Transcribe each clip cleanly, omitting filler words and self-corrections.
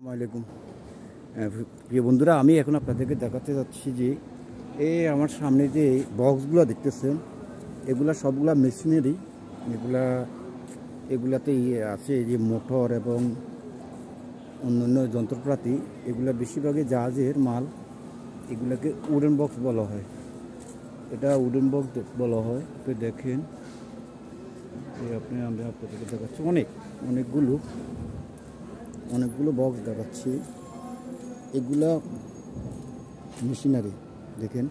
আসসালামাইকুম প্রিয় বন্ধুরা, আমি এখন আপনাদেরকে দেখাতে যাচ্ছি যে আমার সামনে যে বক্সগুলো দেখতেছেন এগুলা সবগুলা মেশিনারি। এগুলাতে আছে যে মোটর এবং অন্যান্য যন্ত্রপাতি। এগুলা বেশিরভাগই জাহাজের মাল। এগুলাকে উডেন বক্স বলা হয়। এটা উডেন বক্স বলা হয়। তো দেখেন আমরা আপনাদেরকে দেখাচ্ছি অনেকগুলো বক্স দেখাচ্ছি। এগুলা মেশিনারি, দেখেন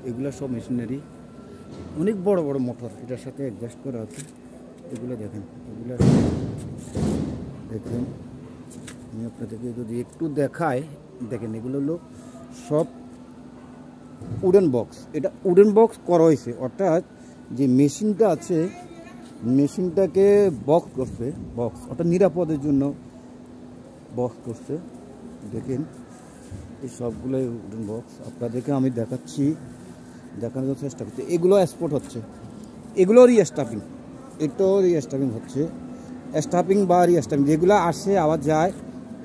এগুলা সব মেশিনারি। অনেক বড় বড় মোটর এটার সাথে অ্যাডজাস্ট করা আছে। এগুলো দেখেন আমি আপনাদেরকে যদি একটু দেখাই, দেখেন এগুলো হলো সব উডেন বক্স। এটা উডেন বক্স করা হয়েছে, অর্থাৎ যে মেশিনটা আছে মেশিনটাকে বক্স করছে, অর্থাৎ নিরাপদের জন্য বক্স করছে। দেখেন এই সবগুলোই উডেন বক্স। আপনাদেরকে আমি দেখানোর চেষ্টা করছি। এগুলো এক্সপোর্ট হচ্ছে, এগুলো রিস্টাফিং, এটাও রিস্টাফিং হচ্ছে। স্টাফিং বা রিস্টাফিং যেগুলো আসে আবার যায়,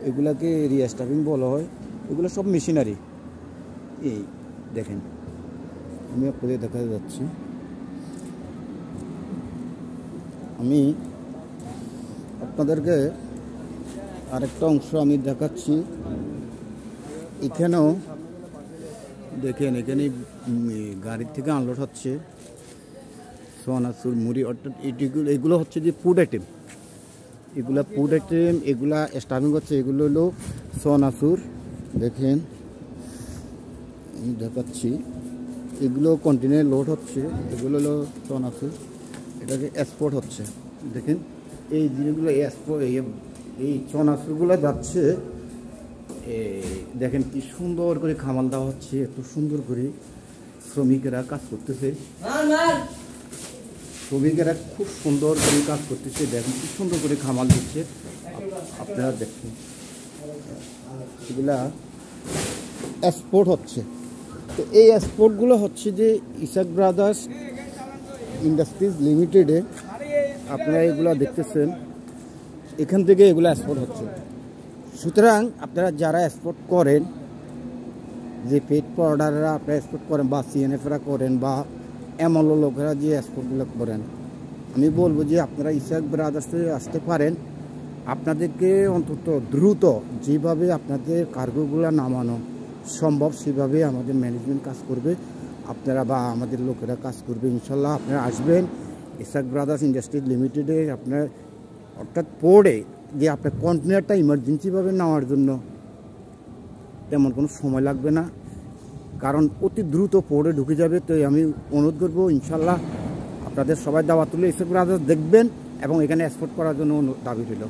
এগুলাকে রিস্টাফিং বলা হয়। এগুলো সব মেশিনারি। এই দেখেন আমি আপনাদের দেখাতে যাচ্ছি। আমি আপনাদেরকে আরেকটা অংশ আমি দেখাচ্ছি। এখানেও দেখেন, এখানে গাড়ির থেকে আনলোড হচ্ছে সোনাচুর মুড়ি, অর্থাৎ এগুলো হচ্ছে যে ফুড আইটেম। এগুলা স্টাফিং হচ্ছে। এগুলো হলো সোনাচুর। দেখেন আমি দেখাচ্ছি, এগুলো কন্টেনার লোড হচ্ছে। এগুলো হলো সোনাচুর, এটাকে এক্সপোর্ট হচ্ছে। দেখেন এই জিনিসগুলো এই সোনাচুরগুলো যাচ্ছে। দেখেন কি সুন্দর করে খামাল দেওয়া হচ্ছে, এত সুন্দর করে শ্রমিকেরা কাজ করতেছে। শ্রমিকেরা খুব সুন্দর করে কাজ করতেছে। দেখেন কি সুন্দর করে খামাল দিচ্ছে। আপনারা দেখুন, এগুলা এক্সপোর্ট হচ্ছে। তো এই এক্সপোর্টগুলো হচ্ছে যে ইসাক ব্রাদার্স ইন্ডাস্ট্রিজ লিমিটেডে। আপনারা এগুলো দেখতেছেন, এখান থেকে এগুলো এক্সপোর্ট হচ্ছে। সুতরাং আপনারা যারা এক্সপোর্ট করেন, যে পেট প্রোডাক্টরা আপনারা এক্সপোর্ট করেন বা সিএনএফরা করেন বা এমএলও লোকেরা যে এক্সপোর্টগুলো করেন, আমি বলবো যে আপনারা ইসাক ব্রাদার্সে আসতে পারেন। আপনাদেরকে অন্তত দ্রুত যেভাবে আপনাদের কার্গোগুলো নামানো সম্ভব সেভাবে আমাদের ম্যানেজমেন্ট কাজ করবে, আপনারা বা আমাদের লোকেরা কাজ করবে। ইনশাল্লাহ আপনারা আসবেন ইসাক ব্রাদার্স ইন্ডাস্ট্রিজ লিমিটেডে। আপনার অর্থাৎ পোর্টে যে আপনার কন্টেনারটা ইমার্জেন্সিভাবে নেওয়ার জন্য তেমন কোনো সময় লাগবে না, কারণ অতি দ্রুত পোর্টে ঢুকে যাবে। তো আমি অনুরোধ করবো, ইনশাল্লাহ আপনাদের সবাই দাওয়াত তুলে ইসাক ব্রাদার্স দেখবেন এবং এখানে এক্সপোর্ট করার জন্য দাবি রইল।